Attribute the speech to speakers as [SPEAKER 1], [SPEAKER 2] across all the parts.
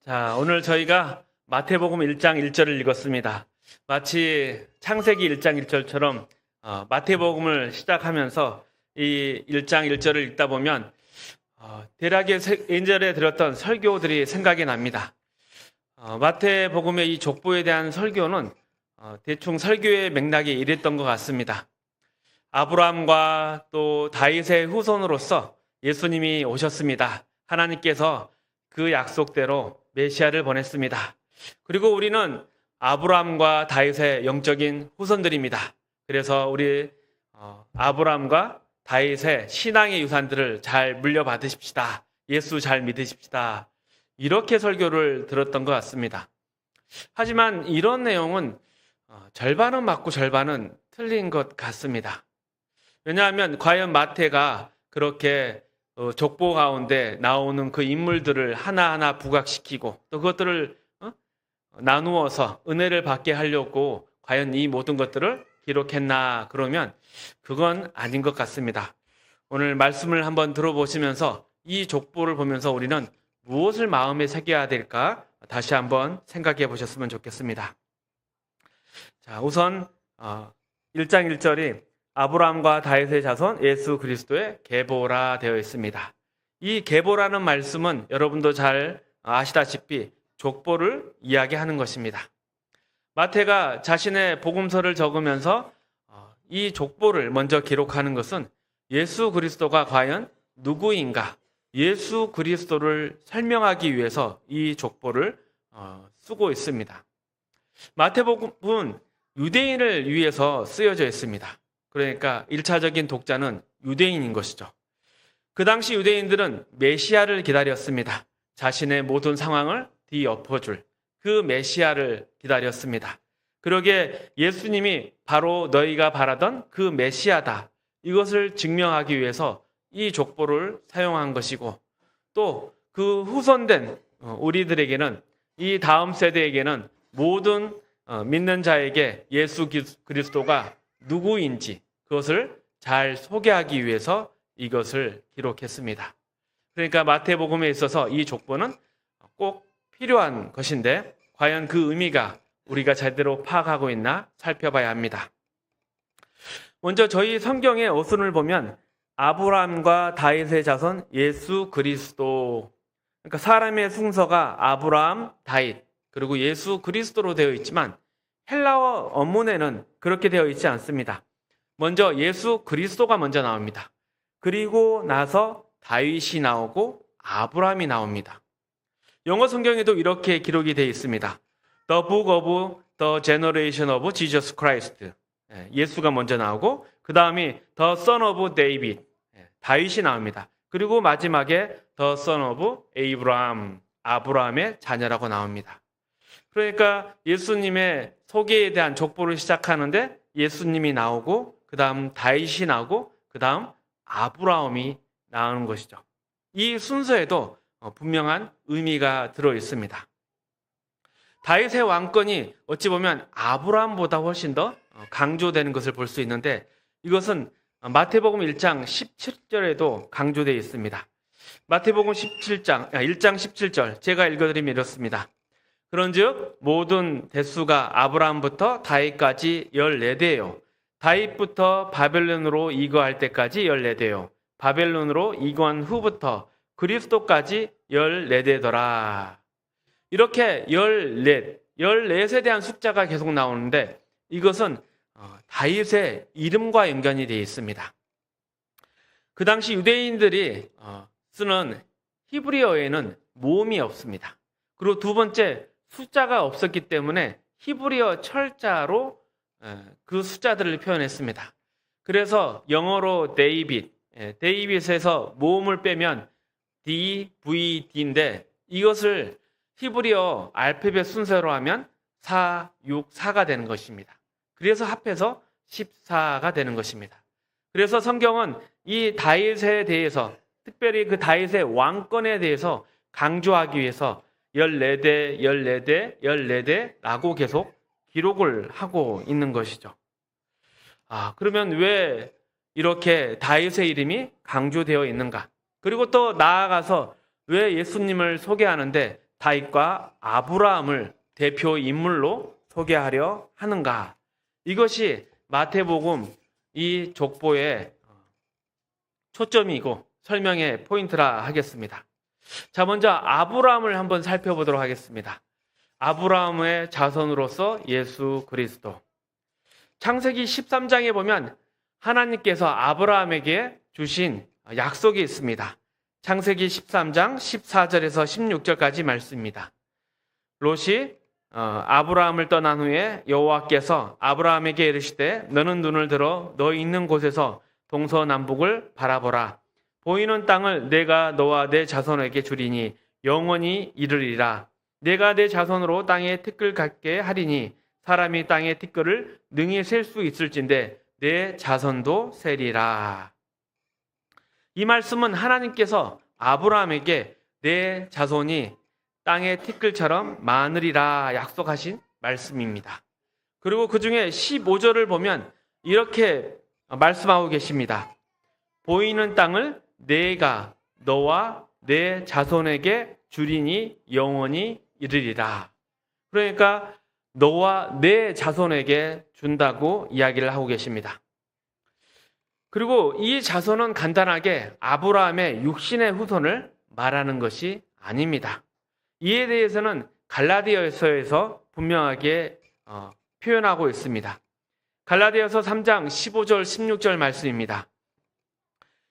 [SPEAKER 1] 자, 오늘 저희가 마태복음 1장 1절을 읽었습니다. 마치 창세기 1장 1절처럼 마태복음을 시작하면서 이 1장 1절을 읽다 보면 대략의 예전에 들었던 설교들이 생각이 납니다. 마태복음의 이 족보에 대한 설교는 대충 설교의 맥락이 이랬던 것 같습니다. 아브라함과 또 다윗의 후손으로서 예수님이 오셨습니다. 하나님께서 그 약속대로 메시아를 보냈습니다. 그리고 우리는 아브라함과 다윗의 영적인 후손들입니다. 그래서 우리 아브라함과 다윗의 신앙의 유산들을 잘 물려받으십시다. 예수 잘 믿으십시다. 이렇게 설교를 들었던 것 같습니다. 하지만 이런 내용은 절반은 맞고 절반은 틀린 것 같습니다. 왜냐하면 과연 마태가 그렇게 족보 가운데 나오는 그 인물들을 하나하나 부각시키고 또 그것들을 나누어서 은혜를 받게 하려고 과연 이 모든 것들을 기록했나 그러면 그건 아닌 것 같습니다. 오늘 말씀을 한번 들어보시면서 이 족보를 보면서 우리는 무엇을 마음에 새겨야 될까 다시 한번 생각해 보셨으면 좋겠습니다. 자, 우선 1장 1절이 아브라함과 다윗의 자손 예수 그리스도의 계보라 되어 있습니다. 이 계보라는 말씀은 여러분도 잘 아시다시피 족보를 이야기하는 것입니다. 마태가 자신의 복음서를 적으면서 이 족보를 먼저 기록하는 것은 예수 그리스도가 과연 누구인가, 예수 그리스도를 설명하기 위해서 이 족보를 쓰고 있습니다. 마태복음은 유대인을 위해서 쓰여져 있습니다. 그러니까 1차적인 독자는 유대인인 것이죠. 그 당시 유대인들은 메시아를 기다렸습니다. 자신의 모든 상황을 뒤엎어줄 그 메시아를 기다렸습니다. 그러기에 예수님이 바로 너희가 바라던 그 메시아다. 이것을 증명하기 위해서 이 족보를 사용한 것이고 또 그 후손된 우리들에게는 이 다음 세대에게는 모든 믿는 자에게 예수 그리스도가 누구인지 그것을 잘 소개하기 위해서 이것을 기록했습니다. 그러니까 마태복음에 있어서 이 족보는 꼭 필요한 것인데 과연 그 의미가 우리가 제대로 파악하고 있나 살펴봐야 합니다. 먼저 저희 성경의 어순을 보면 아브라함과 다윗의 자손 예수 그리스도, 그러니까 사람의 순서가 아브라함, 다윗, 그리고 예수 그리스도로 되어 있지만 헬라어 원문에는 그렇게 되어 있지 않습니다. 먼저 예수 그리스도가 먼저 나옵니다. 그리고 나서 다윗이 나오고 아브라함이 나옵니다. 영어 성경에도 이렇게 기록이 되어 있습니다. The book of the generation of Jesus Christ. 예수가 먼저 나오고 그 다음이 The son of David. 다윗이 나옵니다. 그리고 마지막에 The son of Abraham. 아브라함의 자녀라고 나옵니다. 그러니까 예수님의 소개에 대한 족보를 시작하는데 예수님이 나오고 그 다음 다윗이 나오고 그 다음 아브라함이 나오는 것이죠. 이 순서에도 분명한 의미가 들어 있습니다. 다윗의 왕권이 어찌 보면 아브라함보다 훨씬 더 강조되는 것을 볼 수 있는데 이것은 마태복음 1장 17절에도 강조되어 있습니다. 마태복음 1장 17절 제가 읽어드리면 이렇습니다. 그런즉 모든 대수가 아브라함부터 다윗까지 14대요. 다윗부터 바벨론으로 이거할 때까지 14대요. 바벨론으로 이거한 후부터 그리스도까지 14대더라. 이렇게 14에 대한 숫자가 계속 나오는데 이것은 다윗의 이름과 연관이 되어 있습니다. 그 당시 유대인들이 쓰는 히브리어에는 모음이 없습니다. 그리고 두 번째 숫자가 없었기 때문에 히브리어 철자로 그 숫자들을 표현했습니다. 그래서 영어로 데이빗에서 모음을 빼면 DVD인데 이것을 히브리어 알파벳 순서로 하면 4, 6, 4가 되는 것입니다. 그래서 합해서 14가 되는 것입니다. 그래서 성경은 이 다윗에 대해서 특별히 그 다윗의 왕권에 대해서 강조하기 위해서 14대, 14대, 14대라고 계속 기록을 하고 있는 것이죠. 그러면 왜 이렇게 다윗의 이름이 강조되어 있는가? 그리고 또 나아가서 왜 예수님을 소개하는데 다윗과 아브라함을 대표 인물로 소개하려 하는가? 이것이 마태복음 이 족보의 초점이고 설명의 포인트라 하겠습니다. 자, 먼저 아브라함을 한번 살펴보도록 하겠습니다. 아브라함의 자손으로서 예수 그리스도. 창세기 13장에 보면 하나님께서 아브라함에게 주신 약속이 있습니다. 창세기 13장 14절에서 16절까지 말씀입니다. 롯이 아브라함을 떠난 후에 여호와께서 아브라함에게 이르시되 너는 눈을 들어 너 있는 곳에서 동서남북을 바라보라. 보이는 땅을 내가 너와 내 자손에게 주리니 영원히 이르리라. 내가 내 자손으로 땅에 티끌 갖게 하리니 사람이 땅의 티끌을 능히 셀 수 있을진데 내 자손도 세리라. 이 말씀은 하나님께서 아브라함에게 내 자손이 땅의 티끌처럼 많으리라 약속하신 말씀입니다. 그리고 그 중에 15절을 보면 이렇게 말씀하고 계십니다. 보이는 땅을 내가 너와 내 자손에게 주리니 영원히 이르리라. 그러니까 너와 내 자손에게 준다고 이야기를 하고 계십니다. 그리고 이 자손은 간단하게 아브라함의 육신의 후손을 말하는 것이 아닙니다. 이에 대해서는 갈라디아서에서 분명하게 표현하고 있습니다. 갈라디아서 3장 15절 16절 말씀입니다.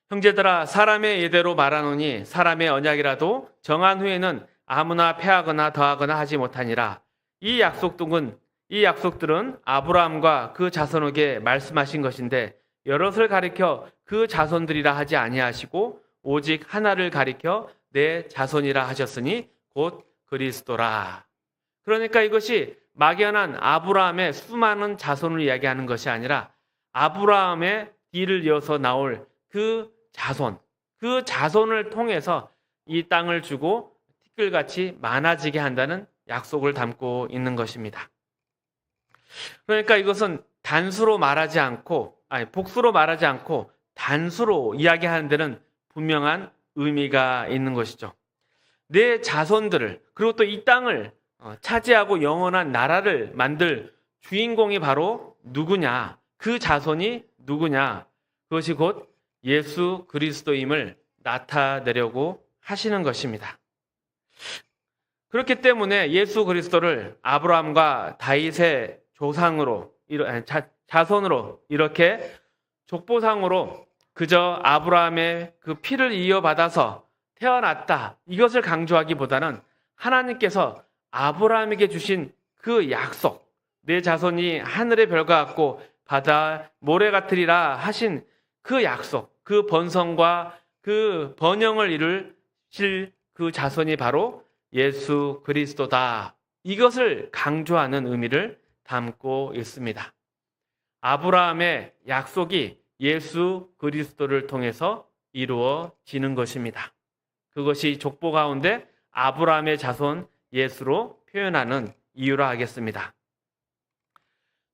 [SPEAKER 1] 형제들아 사람의 예대로 말하노니 사람의 언약이라도 정한 후에는 아무나 패하거나 더하거나 하지 못하니라. 이 약속들은 아브라함과 그 자손에게 말씀하신 것인데 여럿을 가리켜 그 자손들이라 하지 아니하시고 오직 하나를 가리켜 내 자손이라 하셨으니 곧 그리스도라. 그러니까 이것이 막연한 아브라함의 수많은 자손을 이야기하는 것이 아니라 아브라함의 뒤를 이어서 나올 그 자손을 통해서 이 땅을 주고 티끌같이 많아지게 한다는 약속을 담고 있는 것입니다. 그러니까 이것은 복수로 말하지 않고 단수로 이야기하는 데는 분명한 의미가 있는 것이죠. 내 자손들을 그리고 또 이 땅을 차지하고 영원한 나라를 만들 주인공이 바로 누구냐? 그 자손이 누구냐? 그것이 곧 예수 그리스도임을 나타내려고 하시는 것입니다. 그렇기 때문에 예수 그리스도를 아브라함과 다윗의 자손으로 이렇게 족보상으로 그저 아브라함의 그 피를 이어받아서 태어났다 이것을 강조하기보다는 하나님께서 아브라함에게 주신 그 약속, 내 자손이 하늘의 별과 같고 바다 모래 같으리라 하신 그 약속, 그 번성과 그 번영을 이루실 그 자손이 바로 예수 그리스도다. 이것을 강조하는 의미를 담고 있습니다. 아브라함의 약속이 예수 그리스도를 통해서 이루어지는 것입니다. 그것이 족보 가운데 아브라함의 자손 예수로 표현하는 이유라 하겠습니다.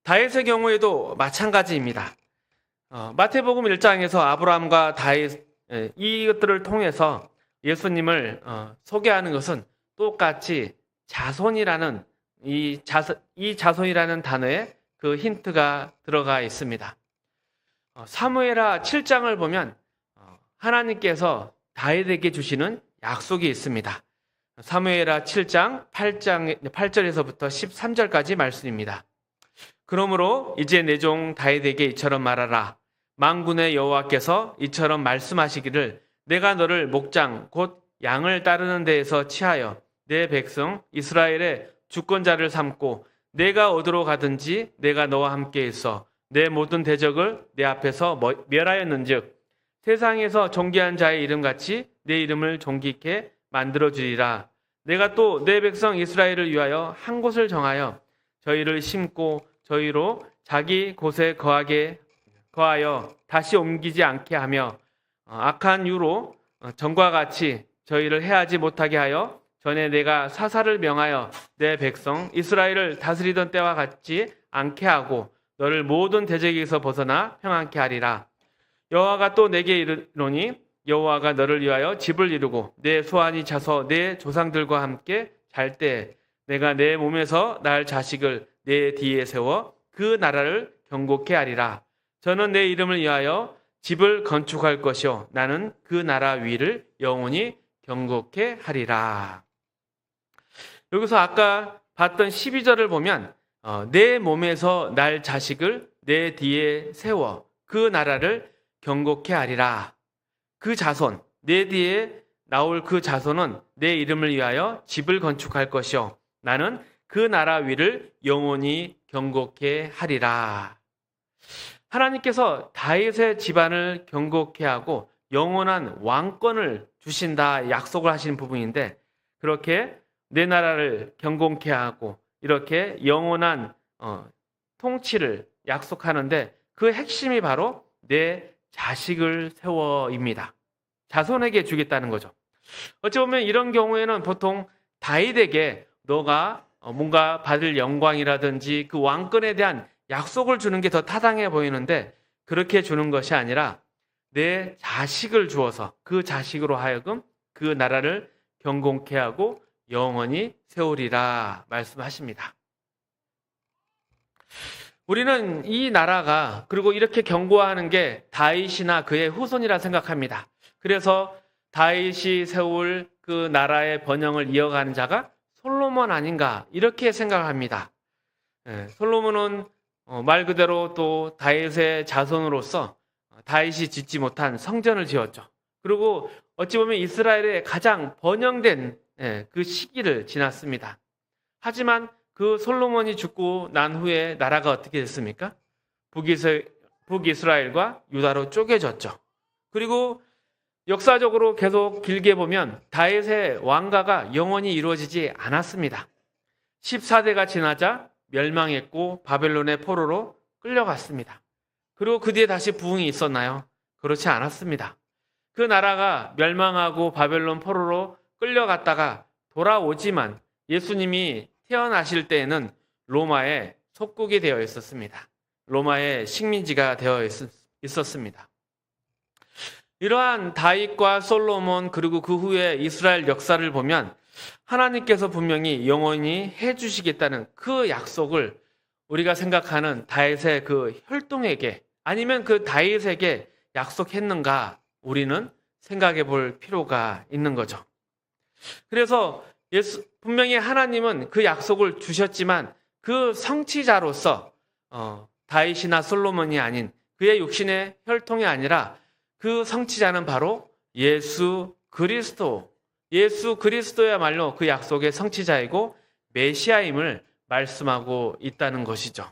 [SPEAKER 1] 다윗의 경우에도 마찬가지입니다. 마태복음 1장에서 아브라함과 다윗 이것들을 통해서 예수님을 소개하는 것은 똑같이 자손이라는 이 자손이라는 단어에 그 힌트가 들어가 있습니다. 사무엘하 7장을 보면 하나님께서 다윗에게 주시는 약속이 있습니다. 사무엘하 7장 8절에서부터 13절까지 말씀입니다. 그러므로 이제 내 종 다윗에게 이처럼 말하라. 만군의 여호와께서 이처럼 말씀하시기를 내가 너를 목장 곧 양을 따르는 데에서 취하여 내 백성 이스라엘의 주권자를 삼고 내가 어디로 가든지 내가 너와 함께 있어 내 모든 대적을 내 앞에서 멸하였는즉 세상에서 존귀한 자의 이름같이 내 이름을 존귀케 만들어주리라. 내가 또 내 백성 이스라엘을 위하여 한 곳을 정하여 저희를 심고 저희로 자기 곳에 거하여 다시 옮기지 않게 하며 악한 유로 전과 같이 저희를 해하지 못하게 하여 전에 내가 사사를 명하여 내 백성 이스라엘을 다스리던 때와 같지 않게 하고 너를 모든 대적에서 벗어나 평안케 하리라. 여호와가 또 내게 이르노니 여호와가 너를 위하여 집을 이루고 내 소환이 차서 내 조상들과 함께 잘 때 내가 내 몸에서 낳을 자식을 내 뒤에 세워 그 나라를 경고케 하리라. 저는 내 이름을 위하여 집을 건축할 것이요 나는 그 나라 위를 영원히 경고케 하리라. 여기서 아까 봤던 12절을 보면 내 몸에서 날 자식을 내 뒤에 세워 그 나라를 경고케 하리라. 그 자손, 내 뒤에 나올 그 자손은 내 이름을 위하여 집을 건축할 것이요 나는 그 나라 위를 영원히 경고케 하리라. 하나님께서 다윗의 집안을 경고케 하고 영원한 왕권을 주신다 약속을 하시는 부분인데, 그렇게 내 나라를 경고케 하고 이렇게 영원한 통치를 약속하는데 그 핵심이 바로 내 자식을 세워입니다. 자손에게 주겠다는 거죠. 어찌 보면 이런 경우에는 보통 다윗에게 너가 뭔가 받을 영광이라든지 그 왕권에 대한 약속을 주는 게 더 타당해 보이는데, 그렇게 주는 것이 아니라 내 자식을 주어서 그 자식으로 하여금 그 나라를 경고케 하고 영원히 세우리라 말씀하십니다. 우리는 이 나라가 그리고 이렇게 경고하는 게 다윗이나 그의 후손이라 생각합니다. 그래서 다윗이 세울 그 나라의 번영을 이어가는 자가 솔로몬 아닌가 이렇게 생각합니다. 솔로몬은 말 그대로 또 다윗의 자손으로서 다윗이 짓지 못한 성전을 지었죠. 그리고 어찌 보면 이스라엘의 가장 번영된 그 시기를 지났습니다. 하지만 그 솔로몬이 죽고 난 후에 나라가 어떻게 됐습니까? 북이스라엘과 유다로 쪼개졌죠. 그리고 역사적으로 계속 길게 보면 다윗의 왕가가 영원히 이루어지지 않았습니다. 14대가 지나자 멸망했고 바벨론의 포로로 끌려갔습니다. 그리고 그 뒤에 다시 부흥이 있었나요? 그렇지 않았습니다. 그 나라가 멸망하고 바벨론 포로로 끌려갔다가 돌아오지만 예수님이 태어나실 때에는 로마의 속국이 되어 있었습니다. 로마의 식민지가 되어 있었습니다. 이러한 다윗과 솔로몬 그리고 그 후에 이스라엘 역사를 보면 하나님께서 분명히 영원히 해주시겠다는 그 약속을 우리가 생각하는 다윗의 그 혈통에게 아니면 그 다윗에게 약속했는가 우리는 생각해 볼 필요가 있는 거죠. 그래서 분명히 하나님은 그 약속을 주셨지만 그 성취자로서 다윗이나 솔로몬이 아닌 그의 육신의 혈통이 아니라 그 성취자는 바로 예수 그리스도야말로 그 약속의 성취자이고 메시아임을 말씀하고 있다는 것이죠.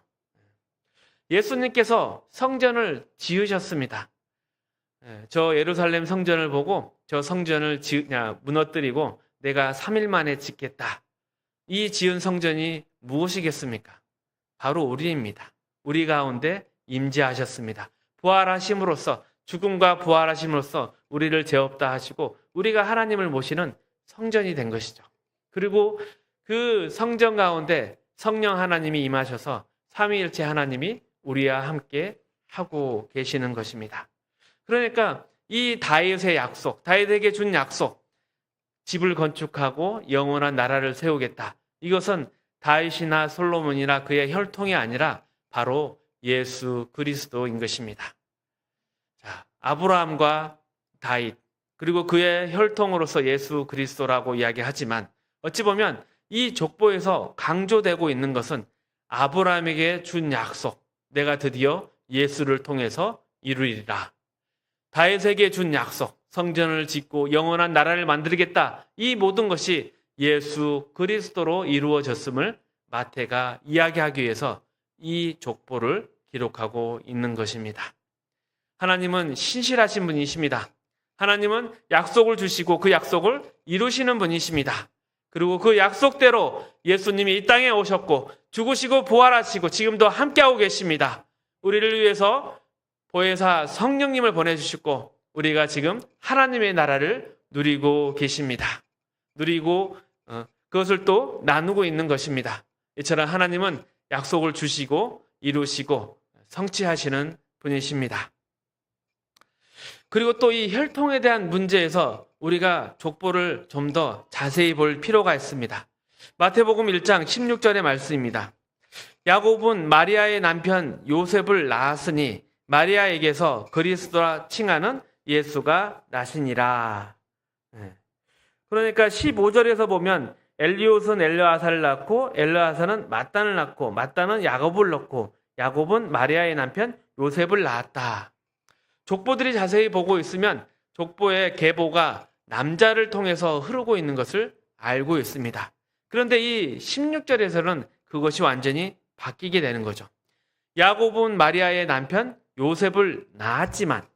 [SPEAKER 1] 예수님께서 성전을 지으셨습니다. 저 예루살렘 성전을 보고 저 성전을 무너뜨리고 내가 3일 만에 짓겠다. 이 지은 성전이 무엇이겠습니까? 바로 우리입니다. 우리 가운데 임재하셨습니다. 부활하심으로써 죽음과 부활하심으로써 우리를 죄 없다 하시고 우리가 하나님을 모시는 성전이 된 것이죠. 그리고 그 성전 가운데 성령 하나님이 임하셔서 삼위일체 하나님이 우리와 함께 하고 계시는 것입니다. 그러니까 이 다윗의 약속, 다윗에게 준 약속, 집을 건축하고 영원한 나라를 세우겠다. 이것은 다윗이나 솔로몬이나 그의 혈통이 아니라 바로 예수 그리스도인 것입니다. 자, 아브라함과 다윗 그리고 그의 혈통으로서 예수 그리스도라고 이야기하지만 어찌 보면 이 족보에서 강조되고 있는 것은 아브라함에게 준 약속, 내가 드디어 예수를 통해서 이루리라. 다윗에게 준 약속, 성전을 짓고 영원한 나라를 만들겠다. 이 모든 것이 예수 그리스도로 이루어졌음을 마태가 이야기하기 위해서 이 족보를 기록하고 있는 것입니다. 하나님은 신실하신 분이십니다. 하나님은 약속을 주시고 그 약속을 이루시는 분이십니다. 그리고 그 약속대로 예수님이 이 땅에 오셨고 죽으시고 부활하시고 지금도 함께하고 계십니다. 우리를 위해서 보혜사 성령님을 보내주시고 우리가 지금 하나님의 나라를 누리고 계십니다. 누리고 그것을 또 나누고 있는 것입니다. 이처럼 하나님은 약속을 주시고 이루시고 성취하시는 분이십니다. 그리고 또 이 혈통에 대한 문제에서 우리가 족보를 좀 더 자세히 볼 필요가 있습니다. 마태복음 1장 16절의 말씀입니다. 야곱은 마리아의 남편 요셉을 낳았으니 마리아에게서 그리스도라 칭하는 예수가 나시니라. 그러니까 15절에서 보면 엘리옷은 엘르아사를 낳고 엘르아사는 mat단을 낳고 mat단은 야곱을 낳고 야곱은 마리아의 남편 요셉을 낳았다. 족보들이 자세히 보고 있으면 족보의 계보가 남자를 통해서 흐르고 있는 것을 알고 있습니다. 그런데 이 16절에서는 그것이 완전히 바뀌게 되는 거죠. 야곱은 마리아의 남편 요셉을 낳았지만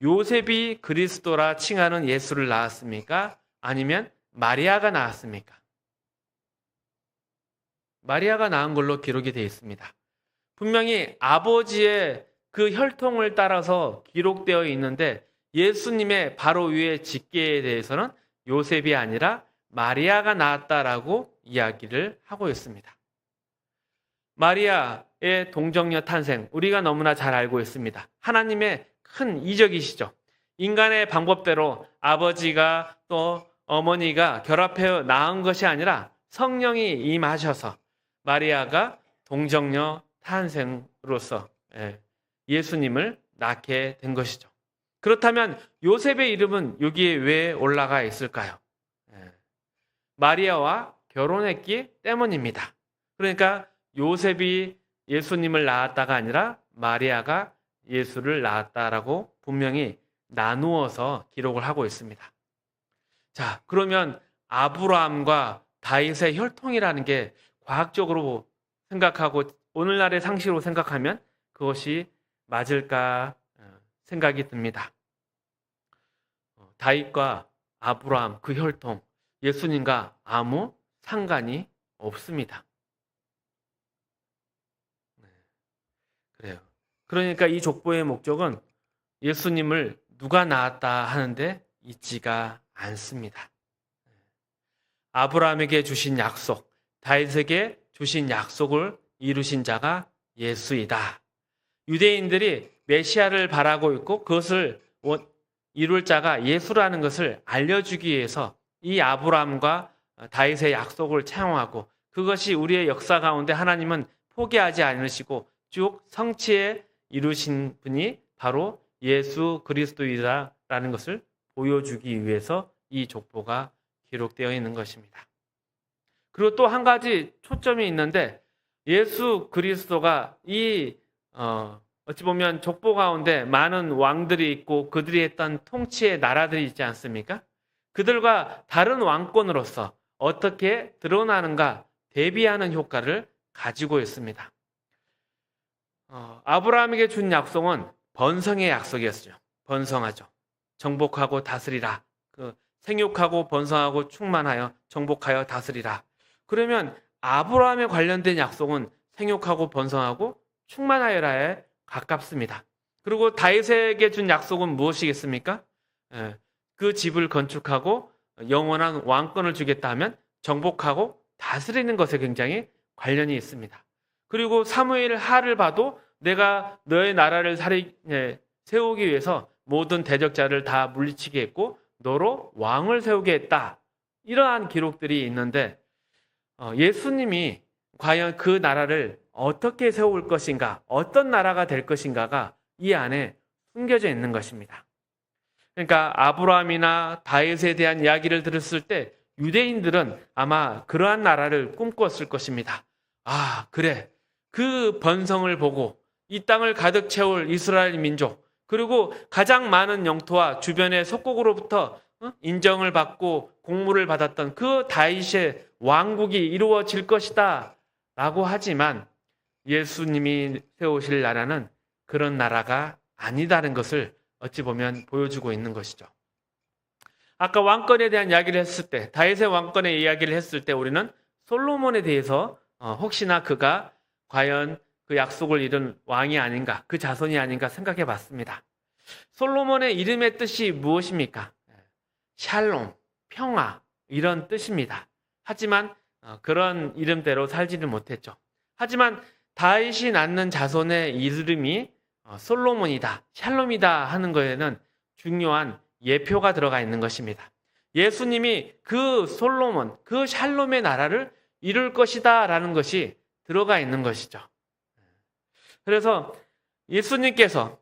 [SPEAKER 1] 요셉이 그리스도라 칭하는 예수를 낳았습니까? 아니면 마리아가 낳았습니까? 마리아가 낳은 걸로 기록이 되어 있습니다. 분명히 아버지의 그 혈통을 따라서 기록되어 있는데 예수님의 바로 위에 직계에 대해서는 요셉이 아니라 마리아가 낳았다라고 이야기를 하고 있습니다. 마리아의 동정녀 탄생, 우리가 너무나 잘 알고 있습니다. 하나님의 큰 이적이시죠. 인간의 방법대로 아버지가 또 어머니가 결합해 낳은 것이 아니라 성령이 임하셔서 마리아가 동정녀 탄생으로서 예수님을 낳게 된 것이죠. 그렇다면 요셉의 이름은 여기에 왜 올라가 있을까요? 마리아와 결혼했기 때문입니다. 그러니까 요셉이 예수님을 낳았다가 아니라 마리아가 예수를 낳았다라고 분명히 나누어서 기록을 하고 있습니다. 자, 그러면 아브라함과 다윗의 혈통이라는 게 과학적으로 생각하고 오늘날의 상식으로 생각하면 그것이 맞을까 생각이 듭니다. 다윗과 아브라함 그 혈통, 예수님과 아무 상관이 없습니다. 그래요. 그러니까 이 족보의 목적은 예수님을 누가 낳았다 하는데 있지가 않습니다. 아브라함에게 주신 약속, 다윗에게 주신 약속을 이루신 자가 예수이다. 유대인들이 메시아를 바라고 있고 그것을 이룰 자가 예수라는 것을 알려주기 위해서 이 아브라함과 다윗의 약속을 채용하고 그것이 우리의 역사 가운데 하나님은 포기하지 않으시고 쭉 성취해 이루신 분이 바로 예수 그리스도이다라는 것을 보여주기 위해서 이 족보가 기록되어 있는 것입니다. 그리고 또 한 가지 초점이 있는데 예수 그리스도가 어찌 보면 족보 가운데 많은 왕들이 있고 그들이 했던 통치의 나라들이 있지 않습니까? 그들과 다른 왕권으로서 어떻게 드러나는가 대비하는 효과를 가지고 있습니다. 아브라함에게 준 약속은 번성의 약속이었죠. 번성하죠. 정복하고 다스리라. 생육하고 번성하고 충만하여 정복하여 다스리라. 그러면 아브라함에 관련된 약속은 생육하고 번성하고 충만하여라에 가깝습니다. 그리고 다윗에게 준 약속은 무엇이겠습니까? 그 집을 건축하고 영원한 왕권을 주겠다 하면 정복하고 다스리는 것에 굉장히 관련이 있습니다. 그리고 사무엘 하를 봐도 내가 너의 나라를 세우기 위해서 모든 대적자를 다 물리치게 했고 너로 왕을 세우게 했다. 이러한 기록들이 있는데 예수님이 과연 그 나라를 어떻게 세울 것인가, 어떤 나라가 될 것인가가 이 안에 숨겨져 있는 것입니다. 그러니까 아브라함이나 다윗에 대한 이야기를 들었을 때 유대인들은 아마 그러한 나라를 꿈꿨을 것입니다. 아, 그래. 그 번성을 보고 이 땅을 가득 채울 이스라엘 민족, 그리고 가장 많은 영토와 주변의 속국으로부터 인정을 받고 공물을 받았던 그 다윗의 왕국이 이루어질 것이다 라고 하지만 예수님이 세우실 나라는 그런 나라가 아니다는 것을 어찌 보면 보여주고 있는 것이죠. 아까 왕권에 대한 이야기를 했을 때, 다윗의 왕권의 이야기를 했을 때 우리는 솔로몬에 대해서 혹시나 그가 과연 그 약속을 이룬 왕이 아닌가, 그 자손이 아닌가 생각해 봤습니다. 솔로몬의 이름의 뜻이 무엇입니까? 샬롬, 평화, 이런 뜻입니다. 하지만 그런 이름대로 살지를 못했죠. 하지만 다윗이 낳는 자손의 이름이 솔로몬이다, 샬롬이다 하는 거에는 중요한 예표가 들어가 있는 것입니다. 예수님이 그 솔로몬, 그 샬롬의 나라를 이룰 것이다 라는 것이 들어가 있는 것이죠. 그래서 예수님께서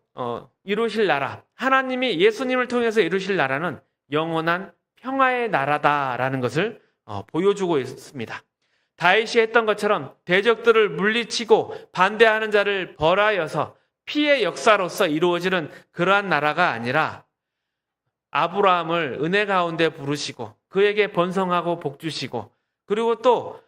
[SPEAKER 1] 이루실 나라, 하나님이 예수님을 통해서 이루실 나라는 영원한 평화의 나라다라는 것을 보여주고 있습니다. 다윗이 했던 것처럼 대적들을 물리치고 반대하는 자를 벌하여서 피의 역사로서 이루어지는 그러한 나라가 아니라 아브라함을 은혜 가운데 부르시고 그에게 번성하고 복 주시고 그리고 또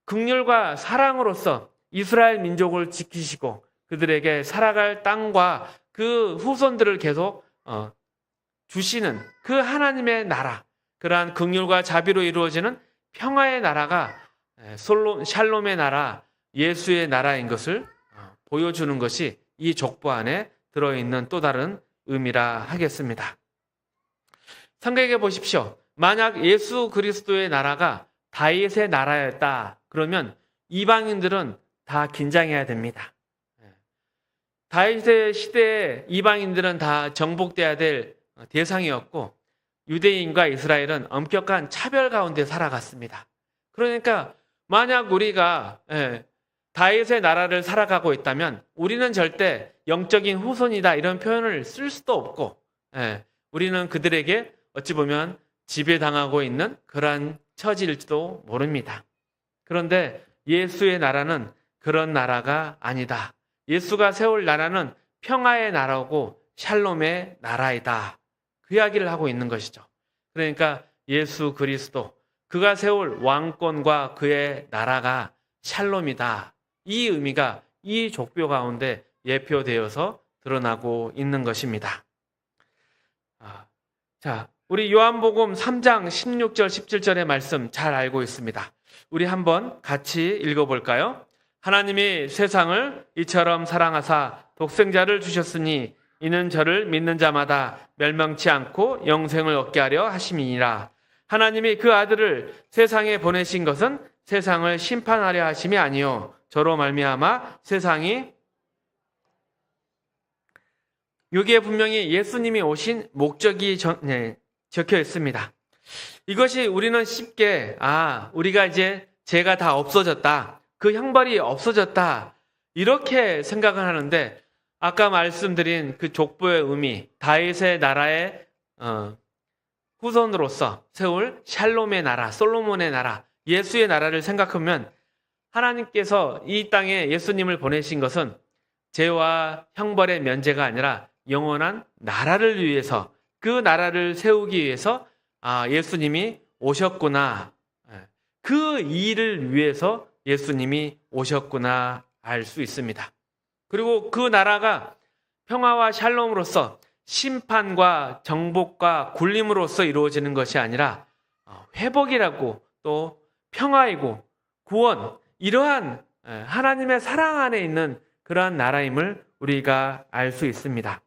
[SPEAKER 1] 긍휼과 사랑으로서 이스라엘 민족을 지키시고 그들에게 살아갈 땅과 그 후손들을 계속 주시는 그 하나님의 나라, 그러한 긍휼과 자비로 이루어지는 평화의 나라가 샬롬의 나라, 예수의 나라인 것을 보여주는 것이 이 족보 안에 들어있는 또 다른 의미라 하겠습니다. 생각해 보십시오. 만약 예수 그리스도의 나라가 다윗의 나라였다 그러면 이방인들은 다 긴장해야 됩니다. 다윗의 시대에 이방인들은 다 정복돼야 될 대상이었고 유대인과 이스라엘은 엄격한 차별 가운데 살아갔습니다. 그러니까 만약 우리가 다윗의 나라를 살아가고 있다면 우리는 절대 영적인 후손이다 이런 표현을 쓸 수도 없고 우리는 그들에게 어찌 보면 지배당하고 있는 그러한 처지일지도 모릅니다. 그런데 예수의 나라는 그런 나라가 아니다. 예수가 세울 나라는 평화의 나라고 샬롬의 나라이다. 그 이야기를 하고 있는 것이죠. 그러니까 예수 그리스도, 그가 세울 왕권과 그의 나라가 샬롬이다. 이 의미가 이 족보 가운데 예표되어서 드러나고 있는 것입니다. 자, 우리 요한복음 3장 16절 17절의 말씀 잘 알고 있습니다. 우리 한번 같이 읽어볼까요? 하나님이 세상을 이처럼 사랑하사 독생자를 주셨으니 이는 저를 믿는 자마다 멸망치 않고 영생을 얻게 하려 하심이니라. 하나님이 그 아들을 세상에 보내신 것은 세상을 심판하려 하심이 아니요 저로 말미암아 세상이, 여기에 분명히 예수님이 오신 목적이 적혀 있습니다. 이것이 우리는 쉽게 우리가 이제 죄가 다 없어졌다, 그 형벌이 없어졌다 이렇게 생각을 하는데, 아까 말씀드린 그 족보의 의미, 다윗의 나라의 후손으로서 세울 샬롬의 나라, 솔로몬의 나라, 예수의 나라를 생각하면 하나님께서 이 땅에 예수님을 보내신 것은 죄와 형벌의 면제가 아니라 영원한 나라를 위해서, 그 나라를 세우기 위해서 예수님이 오셨구나, 그 일을 위해서 예수님이 오셨구나 알 수 있습니다. 그리고 그 나라가 평화와 샬롬으로서 심판과 정복과 굴림으로써 이루어지는 것이 아니라 회복이라고 또 평화이고 구원, 이러한 하나님의 사랑 안에 있는 그러한 나라임을 우리가 알 수 있습니다.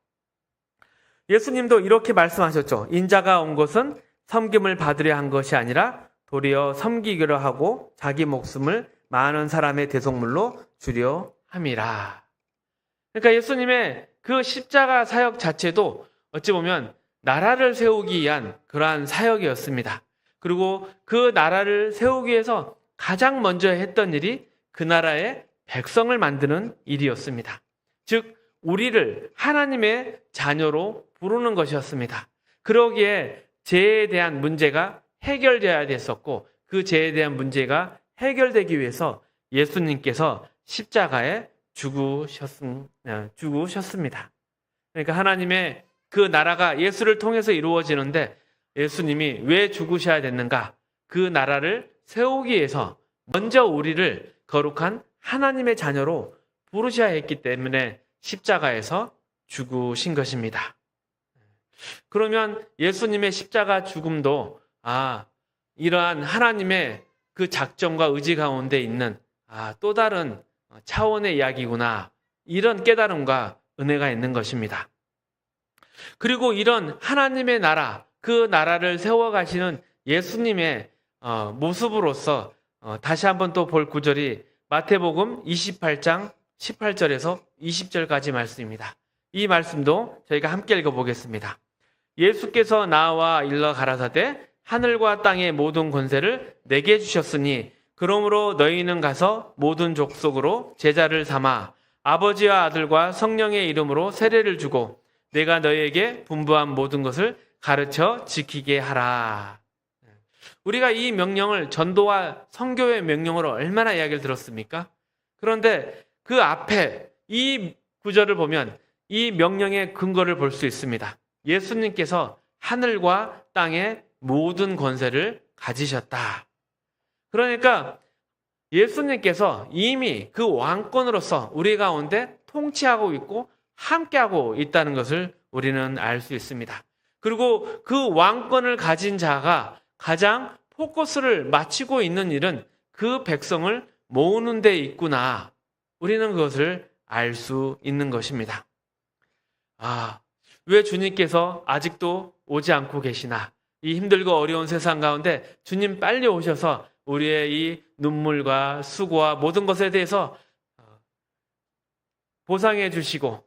[SPEAKER 1] 예수님도 이렇게 말씀하셨죠. 인자가 온 것은 섬김을 받으려 한 것이 아니라 도리어 섬기기로 하고 자기 목숨을 많은 사람의 대속물로 주려 함이라. 그러니까 예수님의 그 십자가 사역 자체도 어찌 보면 나라를 세우기 위한 그러한 사역이었습니다. 그리고 그 나라를 세우기 위해서 가장 먼저 했던 일이 그 나라의 백성을 만드는 일이었습니다. 즉 우리를 하나님의 자녀로 부르는 것이었습니다. 그러기에 죄에 대한 문제가 해결되어야 됐었고, 그 죄에 대한 문제가 해결되기 위해서 예수님께서 십자가에 죽으셨습니다. 그러니까 하나님의 그 나라가 예수를 통해서 이루어지는데 예수님이 왜 죽으셔야 됐는가? 그 나라를 세우기 위해서 먼저 우리를 거룩한 하나님의 자녀로 부르셔야 했기 때문에 십자가에서 죽으신 것입니다. 그러면 예수님의 십자가 죽음도 이러한 하나님의 그 작정과 의지 가운데 있는 또 다른 차원의 이야기구나, 이런 깨달음과 은혜가 있는 것입니다. 그리고 이런 하나님의 나라, 그 나라를 세워가시는 예수님의 모습으로서 다시 한번 또 볼 구절이 마태복음 28장 18절에서 20절까지 말씀입니다. 이 말씀도 저희가 함께 읽어보겠습니다. 예수께서 나와 일러 가라사대 하늘과 땅의 모든 권세를 내게 주셨으니 그러므로 너희는 가서 모든 족속으로 제자를 삼아 아버지와 아들과 성령의 이름으로 세례를 주고 내가 너희에게 분부한 모든 것을 가르쳐 지키게 하라. 우리가 이 명령을 전도와 선교의 명령으로 얼마나 이야기를 들었습니까? 그런데 그 앞에 이 구절을 보면 이 명령의 근거를 볼 수 있습니다. 예수님께서 하늘과 땅의 모든 권세를 가지셨다. 그러니까 예수님께서 이미 그 왕권으로서 우리 가운데 통치하고 있고 함께하고 있다는 것을 우리는 알 수 있습니다. 그리고 그 왕권을 가진 자가 가장 포커스를 맞추고 있는 일은 그 백성을 모으는 데 있구나. 우리는 그것을 알 수 있는 것입니다. 왜 주님께서 아직도 오지 않고 계시나? 이 힘들고 어려운 세상 가운데 주님 빨리 오셔서 우리의 이 눈물과 수고와 모든 것에 대해서 보상해 주시고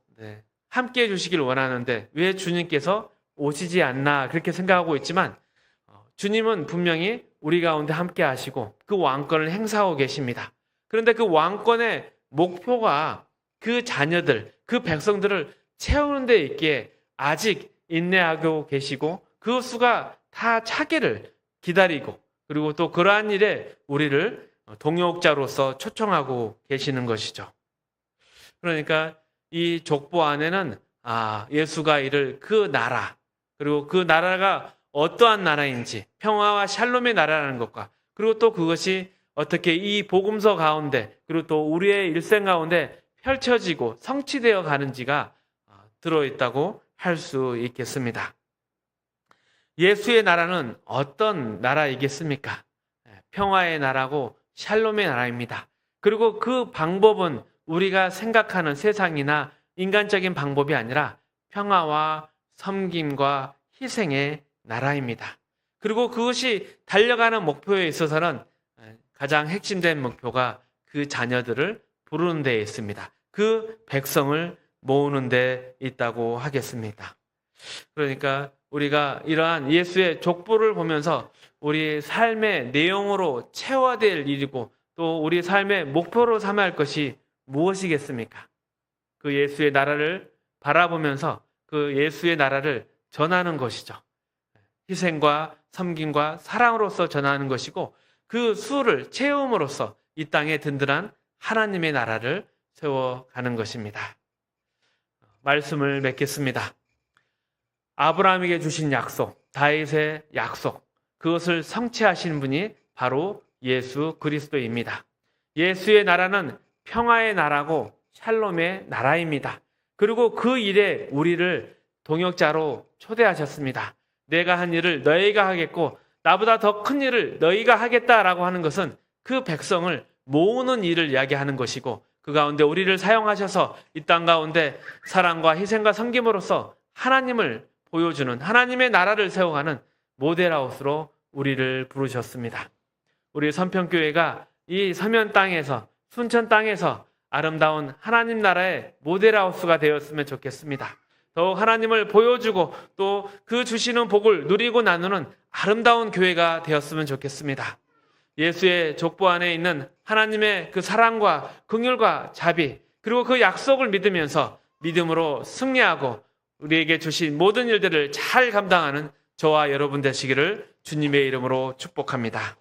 [SPEAKER 1] 함께 해 주시길 원하는데 왜 주님께서 오시지 않나 그렇게 생각하고 있지만 주님은 분명히 우리 가운데 함께 하시고 그 왕권을 행사하고 계십니다. 그런데 그 왕권의 목표가 그 자녀들, 그 백성들을 채우는 데 있기에 아직 인내하고 계시고 그 수가 다 차기를 기다리고 그리고 또 그러한 일에 우리를 동역자로서 초청하고 계시는 것이죠. 그러니까 이 족보 안에는 예수가 이를 그 나라 그리고 그 나라가 어떠한 나라인지 평화와 샬롬의 나라라는 것과 그리고 또 그것이 어떻게 이 복음서 가운데 그리고 또 우리의 일생 가운데 펼쳐지고 성취되어 가는지가 들어있다고 할 수 있겠습니다. 예수의 나라는 어떤 나라이겠습니까? 평화의 나라고 샬롬의 나라입니다. 그리고 그 방법은 우리가 생각하는 세상이나 인간적인 방법이 아니라 평화와 섬김과 희생의 나라입니다. 그리고 그것이 달려가는 목표에 있어서는 가장 핵심된 목표가 그 자녀들을 부르는 데에 있습니다. 그 백성을 모으는 데 있다고 하겠습니다. 그러니까 우리가 이러한 예수의 족보를 보면서 우리 삶의 내용으로 체화될 일이고 또 우리 삶의 목표로 삼아야 할 것이 무엇이겠습니까? 그 예수의 나라를 바라보면서 그 예수의 나라를 전하는 것이죠. 희생과 섬김과 사랑으로서 전하는 것이고 그 수를 채움으로써 이 땅에 든든한 하나님의 나라를 세워가는 것입니다. 말씀을 맺겠습니다. 아브라함에게 주신 약속, 다윗의 약속, 그것을 성취하신 분이 바로 예수 그리스도입니다. 예수의 나라는 평화의 나라고 샬롬의 나라입니다. 그리고 그 일에 우리를 동역자로 초대하셨습니다. 내가 한 일을 너희가 하겠고 나보다 더 큰 일을 너희가 하겠다라고 하는 것은 그 백성을 모으는 일을 이야기하는 것이고 그 가운데 우리를 사용하셔서 이 땅 가운데 사랑과 희생과 섬김으로써 하나님을 보여주는 하나님의 나라를 세워가는 모델하우스로 우리를 부르셨습니다. 우리 선평교회가 이 서면 땅에서 순천 땅에서 아름다운 하나님 나라의 모델하우스가 되었으면 좋겠습니다. 더욱 하나님을 보여주고 또 그 주시는 복을 누리고 나누는 아름다운 교회가 되었으면 좋겠습니다. 예수의 족보 안에 있는 하나님의 그 사랑과 긍휼과 자비 그리고 그 약속을 믿으면서 믿음으로 승리하고 우리에게 주신 모든 일들을 잘 감당하는 저와 여러분 되시기를 주님의 이름으로 축복합니다.